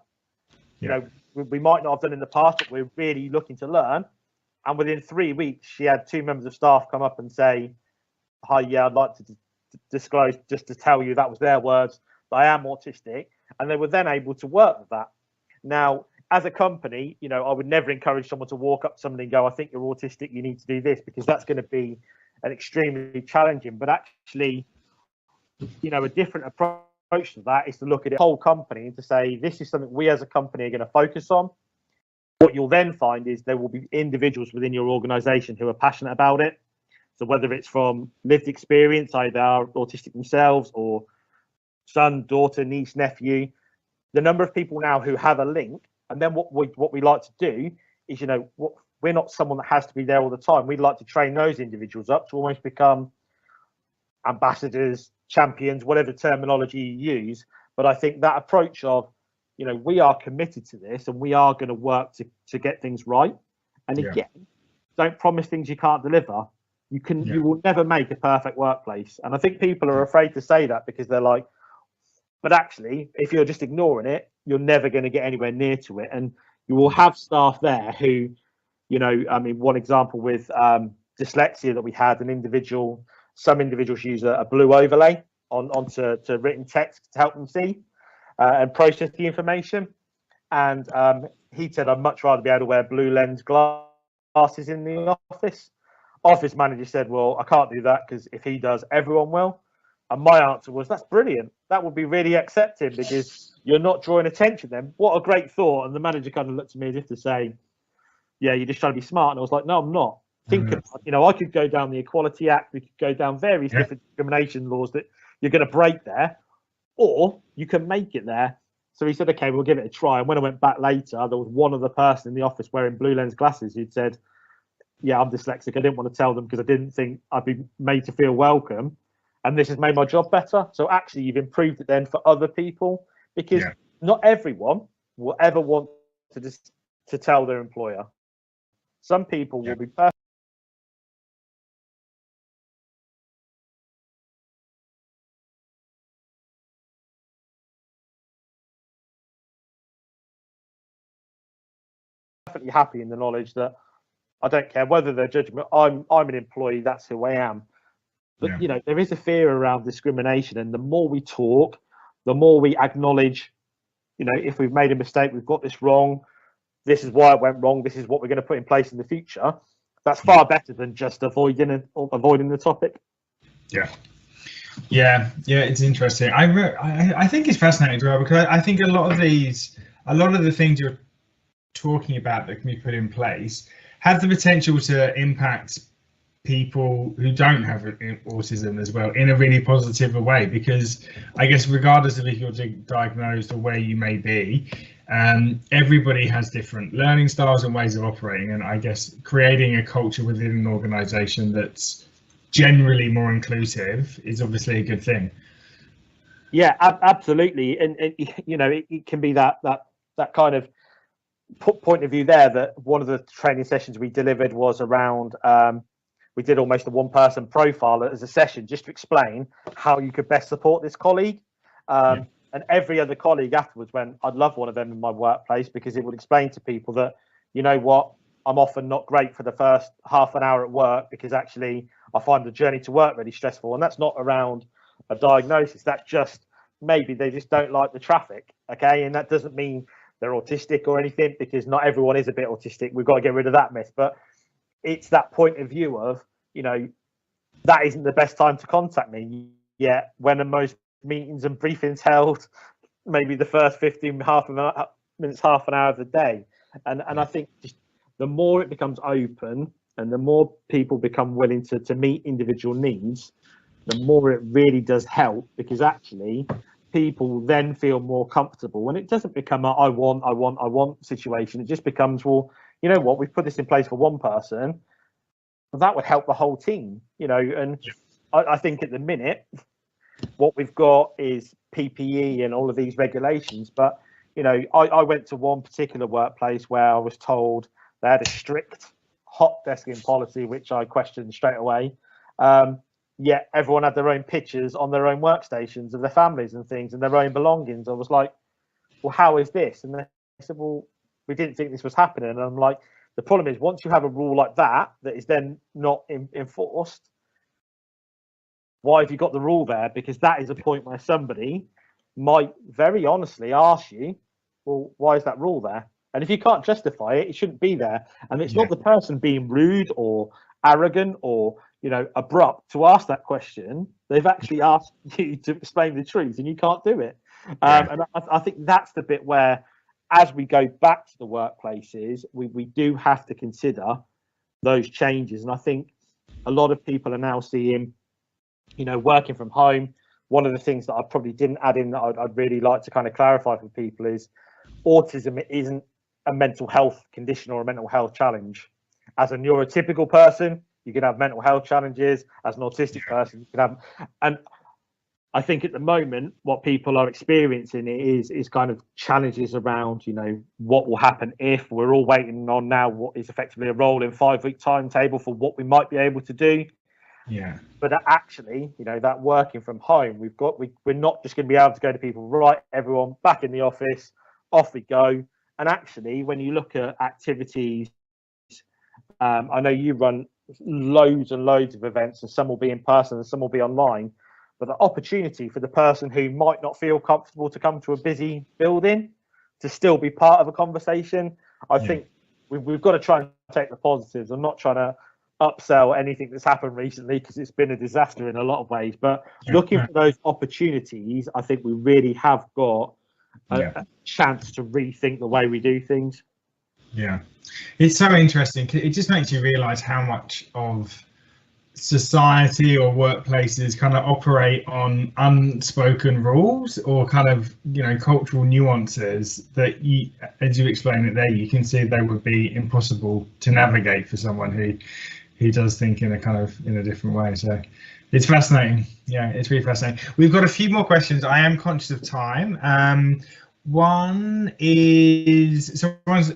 You know, we might not have done in the past, but we're really looking to learn. And within 3 weeks, she had 2 members of staff come up and say, hi, yeah, I'd like to disclose, just to tell you, that was their words, that I am autistic. And they were then able to work with that. Now, as a company, you know, I would never encourage someone to walk up to somebody and go, I think you're autistic, you need to do this, because that's going to be an extremely challenging. But actually, you know, a different approach to that is to look at the whole company and to say, this is something we as a company are going to focus on. What you'll then find is there will be individuals within your organization who are passionate about it. So whether it's from lived experience, either are autistic themselves or son, daughter, niece, nephew, the number of people now who have a link. And then what we like to do is, you know, we're not someone that has to be there all the time. We'd like to train those individuals up to almost become ambassadors, champions, whatever terminology you use. But I think that approach of, you know, we are committed to this and we are going to work to get things right. And again, don't promise things you can't deliver. You will never make a perfect workplace. And I think people are afraid to say that because they're like, but actually, if you're just ignoring it, you're never going to get anywhere near to it. And you will have staff there who, you know, I mean, one example with dyslexia that we had, some individuals use a blue overlay onto written text to help them see and process the information. And he said, I'd much rather be able to wear blue lens glasses in the office. Office manager said, well, I can't do that because if he does, everyone will. And my answer was, that's brilliant. That would be really accepted because you're not drawing attention then. What a great thought. And the manager kind of looked at me as if to say, yeah, you're just trying to be smart. And I was like, no, I'm not. Thinking, you know, I could go down the Equality Act. We could go down various different discrimination laws that you're going to break there, or you can make it there. So he said, okay, we'll give it a try. And when I went back later, there was one other person in the office wearing blue lens glasses who'd said, yeah, I'm dyslexic. I didn't want to tell them because I didn't think I'd be made to feel welcome. And this has made my job better. So actually, you've improved it then for other people because not everyone will ever want to tell their employer. Some people will be perfect. Perfectly happy in the knowledge that I don't care whether they're judging me. I'm an employee. That's who I am. But you know, there is a fear around discrimination, and the more we talk, the more we acknowledge, you know, if we've made a mistake, we've got this wrong. This is why it went wrong. This is what we're going to put in place in the future. That's far better than just avoiding the topic. Yeah, it's interesting. I think it's fascinating as well because I think a lot of the things you're talking about that can be put in place have the potential to impact people who don't have autism as well in a really positive way, because I guess regardless of if you're diagnosed or where you may be, everybody has different learning styles and ways of operating, and I guess creating a culture within an organization that's generally more inclusive is obviously a good thing. Yeah, absolutely. And you know, it can be that kind of point of view there. That one of the training sessions we delivered was around we did almost a one-person profile as a session just to explain how you could best support this colleague. And every other colleague afterwards went, I'd love one of them in my workplace because it would explain to people that, you know what, I'm often not great for the first half an hour at work because actually I find the journey to work really stressful. And that's not around a diagnosis. That's just maybe they just don't like the traffic. Okay. And that doesn't mean they're autistic or anything, because not everyone is a bit autistic. We've got to get rid of that myth. But it's that point of view of, you know, that isn't the best time to contact me. Yet when most meetings and briefings held, maybe the first 15 minutes, half an hour of the day. And I think just the more it becomes open and the more people become willing to meet individual needs, the more it really does help, because actually people then feel more comfortable, and it doesn't become a I want situation. It just becomes, well, you know what, we've put this in place for one person, but that would help the whole team, you know. And I think at the minute what we've got is PPE and all of these regulations, but you know, I went to one particular workplace where I was told they had a strict hot desking policy, which I questioned straight away. Yet everyone had their own pictures on their own workstations of their families and things and their own belongings. I was like, well, how is this? And they said, well, we didn't think this was happening. And I'm like, the problem is once you have a rule like that is then not enforced, why have you got the rule there? Because that is a point where somebody might very honestly ask you, well, why is that rule there? And if you can't justify it, it shouldn't be there. And it's not the person being rude or arrogant or, you know, abrupt to ask that question. They've actually asked you to explain the truth and you can't do it. And I think that's the bit where, as we go back to the workplaces, we do have to consider those changes. And I think a lot of people are now seeing, you know, working from home. One of the things that I probably didn't add in that I'd really like to kind of clarify for people is autism isn't a mental health condition or a mental health challenge. As a neurotypical person, you can have mental health challenges. As an autistic person, you can have, and I think at the moment, what people are experiencing is kind of challenges around, what will happen if we're all waiting on now what is effectively a rolling 5-week timetable for what we might be able to do. Yeah. But actually, that working from home, we're not just going to be able to go to people, right, everyone back in the office, off we go. And actually, when you look at activities, I know you run loads and loads of events, and some will be in person and some will be online. But the opportunity for the person who might not feel comfortable to come to a busy building to still be part of a conversation, I think we've got to try and take the positives. I'm not trying to upsell anything that's happened recently because it's been a disaster in a lot of ways. But looking for those opportunities, I think we really have got a chance to rethink the way we do things. Yeah, it's so interesting. It just makes you realize how much of society or workplaces kind of operate on unspoken rules or kind of cultural nuances that you, as you explain it there, you can see they would be impossible to navigate for someone who does think in a different way. So it's fascinating. Yeah, it's really fascinating. We've got a few more questions. I am conscious of time. One is someone's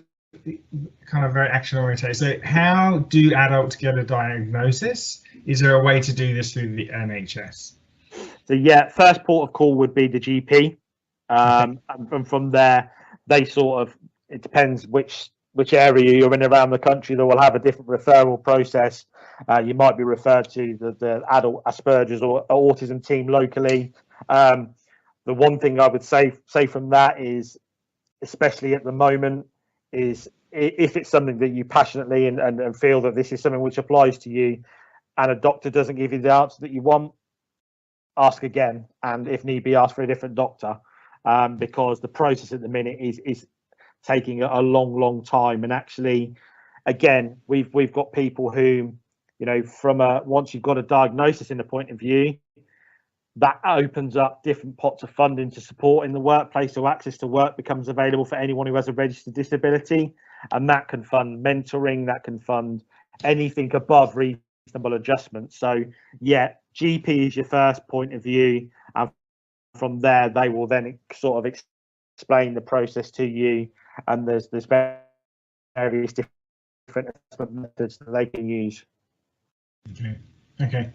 kind of very action oriented. So how do adults get a diagnosis? Is there a way to do this through the NHS? So first port of call would be the GP, and from there they it depends which area you're in around the country. They will have a different referral process. You might be referred to the adult Asperger's or autism team locally. The one thing I would say from that is, especially at the moment, is if it's something that you passionately and feel that this is something which applies to you, and a doctor doesn't give you the answer that you want, ask again, and if need be, ask for a different doctor, because the process at the minute is taking a long time. And actually, again, we've got people who, from once you've got a diagnosis in the point of view, that opens up different pots of funding to support in the workplace, so access to work becomes available for anyone who has a registered disability, and that can fund mentoring, that can fund anything above reasonable adjustment. So GP is your first point of view, and from there they will then sort of explain the process to you, and there's various different assessment methods that they can use. Okay.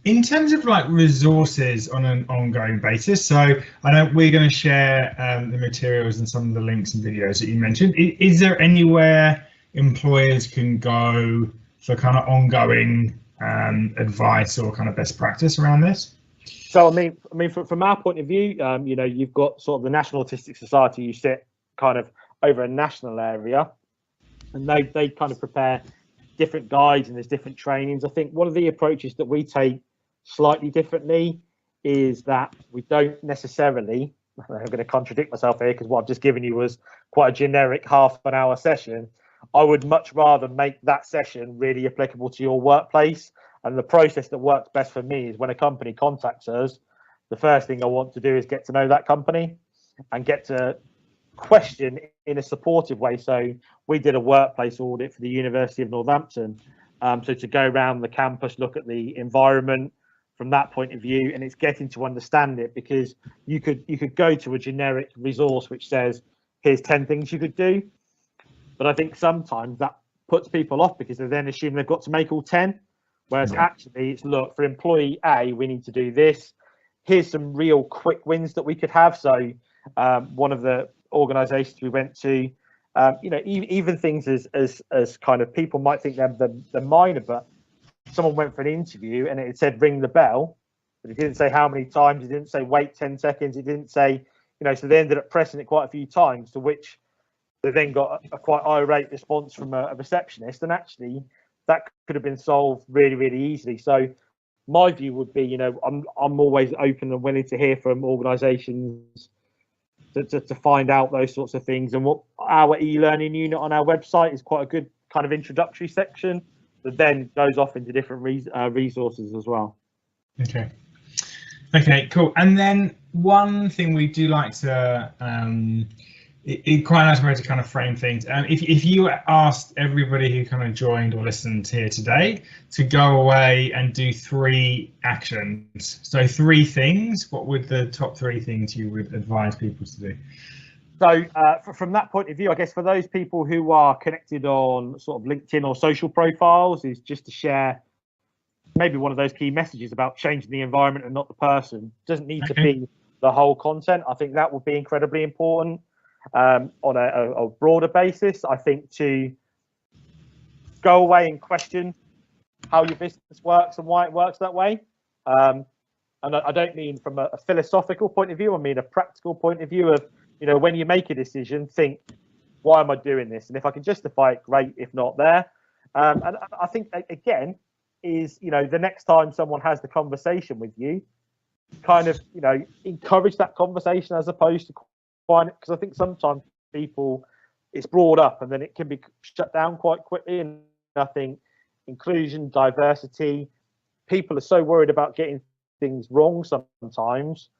In terms of resources on an ongoing basis, so I know we're going to share the materials and some of the links and videos that you mentioned. Is there anywhere employers can go for kind of ongoing advice or kind of best practice around this? So I mean, from our point of view, you've got sort of the National Autistic Society. You sit kind of over a national area, and they kind of prepare different guides, and there's different trainings. I think one of the approaches that we take slightly differently is that we don't necessarily, I'm going to contradict myself here because what I've just given you was quite a generic half-an-hour session. I would much rather make that session really applicable to your workplace. And the process that works best for me is when a company contacts us, the first thing I want to do is get to know that company and get to question in a supportive way. So we did a workplace audit for the University of Northampton, so to go around the campus, look at the environment from that point of view, and it's getting to understand it, because you could go to a generic resource which says here's 10 things you could do, but I think sometimes that puts people off because they then assume they've got to make all 10, whereas actually it's, look, for employee A we need to do this, here's some real quick wins that we could have. So one of the organizations we went to, even things as kind of, people might think they're minor, but someone went for an interview and it said ring the bell, but it didn't say how many times, it didn't say wait 10 seconds, it didn't say, so they ended up pressing it quite a few times, to which they then got a quite irate response from a receptionist, and actually that could have been solved really easily. So my view would be, I'm always open and willing to hear from organizations to find out those sorts of things. And what our e-learning unit on our website is quite a good kind of introductory section that then goes off into different resources as well. Okay, cool. And then one thing we do like to quite a nice way to kind of frame things. If you asked everybody who kind of joined or listened here today to go away and do 3 actions, so 3 things, what would the top 3 things you would advise people to do? So from that point of view, I guess for those people who are connected on sort of LinkedIn or social profiles, is just to share maybe one of those key messages about changing the environment and not the person. Doesn't need to be the whole content. I think that would be incredibly important. On a broader basis, I think to go away and question how your business works and why it works that way. And I don't mean from a philosophical point of view, I mean a practical point of view of, you know, when you make a decision, think, why am I doing this? And if I can justify it, great. If not, there. And I think, again, is, you know, the next time someone has the conversation with you, kind of, you know, encourage that conversation as opposed to quiet, because I think sometimes people, it's brought up and then it can be shut down quite quickly. And I think inclusion, diversity, people are so worried about getting things wrong sometimes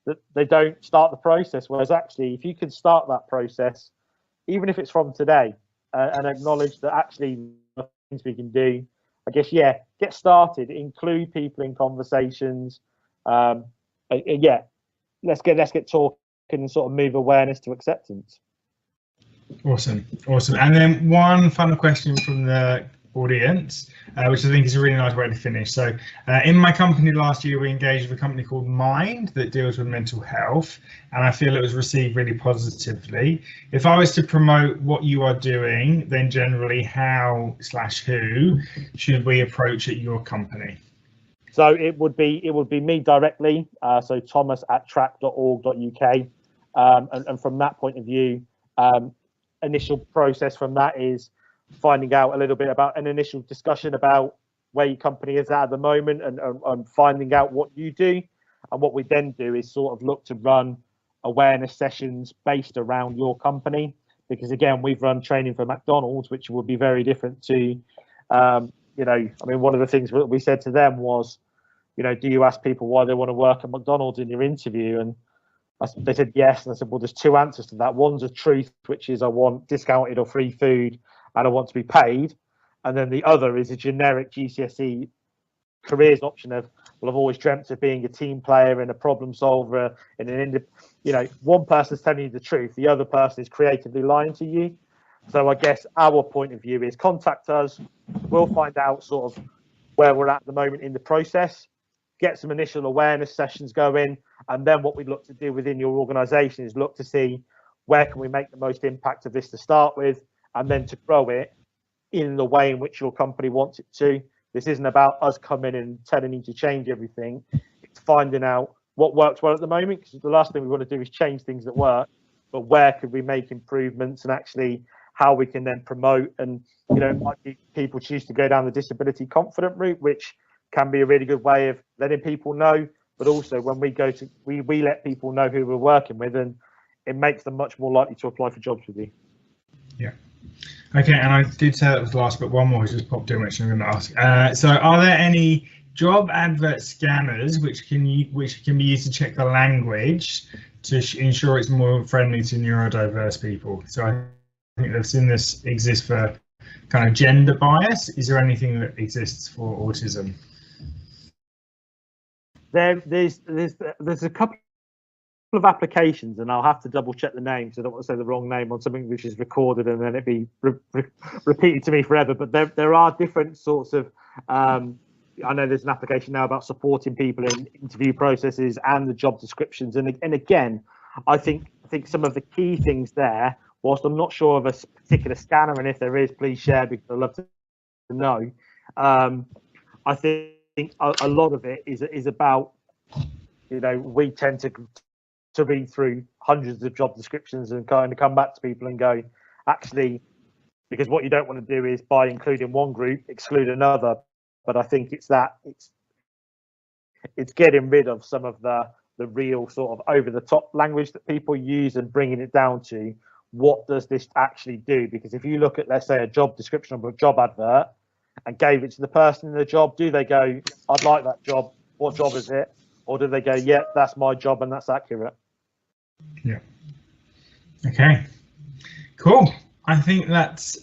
that they don't start the process. Whereas actually, if you can start that process, even if it's from today, and acknowledge that actually the things we can do, I guess, yeah, get started, include people in conversations. Yeah, let's get talking and sort of move awareness to acceptance. Awesome. And then one final question from the audience, which I think is a really nice way to finish. So in my company last year, we engaged with a company called Mind that deals with mental health, and I feel it was received really positively. If I was to promote what you are doing, then generally how/who should we approach at your company? So it would be me directly, so thomas@track.org.uk, and from that point of view, initial process from that is finding out a little bit about an initial discussion about where your company is at the moment, and finding out what you do. And what we then do is sort of look to run awareness sessions based around your company, because again, we've run training for McDonald's, which would be very different to, you know, I mean, one of the things we said to them was, you know, do you ask people why they want to work at McDonald's in your interview? And they said yes. And I said, well, there's 2 answers to that. One's a truth, which is I want discounted or free food and I want to be paid. And then the other is a generic GCSE careers option of, well, I've always dreamt of being a team player and a problem solver. And you know, one person's telling you the truth, the other person is creatively lying to you. So I guess our point of view is contact us. We'll find out sort of where we're at the moment in the process, get some initial awareness sessions going, and then what we look to do within your organization is look to see where can we make the most impact of this to start with, and then to grow it in the way in which your company wants it to. This isn't about us coming in and telling you to change everything. It's finding out what works well at the moment, because the last thing we want to do is change things that work, but where could we make improvements, and actually how we can then promote. And, you know, might be people choose to go down the disability confident route, which can be a really good way of letting people know, but also when we go to, we let people know who we're working with, and it makes them much more likely to apply for jobs with you. Yeah. Okay, and I did say that was last, but one more has just popped in, which I'm going to ask. So are there any job advert scanners which can be used to check the language to ensure it's more friendly to neurodiverse people? So I think I've seen this exist for kind of gender bias. Is there anything that exists for autism? There's a couple of applications, and I'll have to double check the name, so I don't want to say the wrong name on something which is recorded and then it be repeated to me forever. But there are different sorts of, I know there's an application now about supporting people in interview processes and the job descriptions. And again, I think some of the key things there, whilst I'm not sure of a particular scanner, and if there is, please share, because I'd love to know. I think a lot of it is about, you know, we tend to read through hundreds of job descriptions and kind of come back to people and go, actually, because what you don't want to do is, by including one group, exclude another. But I think it's getting rid of some of the real sort of over the top language that people use and bringing it down to what does this actually do? Because if you look at, let's say, a job description of a job advert and gave it to the person in the job, do they go, I'd like that job, what job is it? Or do they go, yeah, that's my job and that's accurate? Yeah. Okay. Cool. I think that's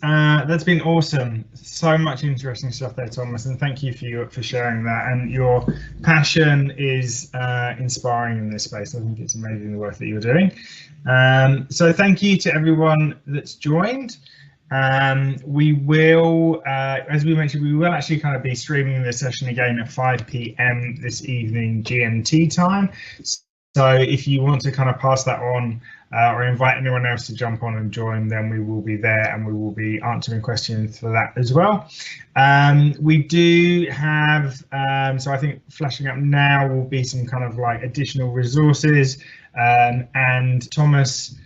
been awesome. So much interesting stuff there, Thomas, and thank you for sharing that. And your passion is inspiring in this space. I think it's amazing the work that you're doing. So thank you to everyone that's joined. We will, as we mentioned, we will actually kind of be streaming this session again at 5 p.m. this evening GMT time. So if you want to kind of pass that on or invite anyone else to jump on and join, then we will be there and we will be answering questions for that as well. We do have, so I think flashing up now will be some kind of like additional resources. And Thomas,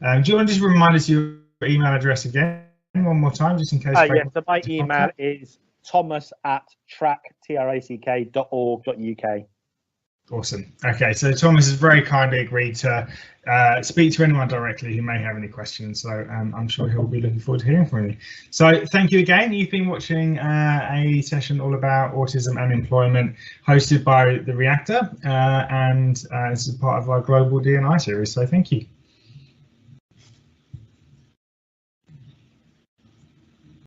do you want to just remind us your email address again one more time, just in case? Yes, so my email is thomas@track.org.uk. Awesome. Okay, so Thomas has very kindly agreed to speak to anyone directly who may have any questions. So I'm sure he'll be looking forward to hearing from you. So thank you again. You've been watching a session all about autism and employment hosted by the Reactor, and this is part of our global D&I series. So thank you.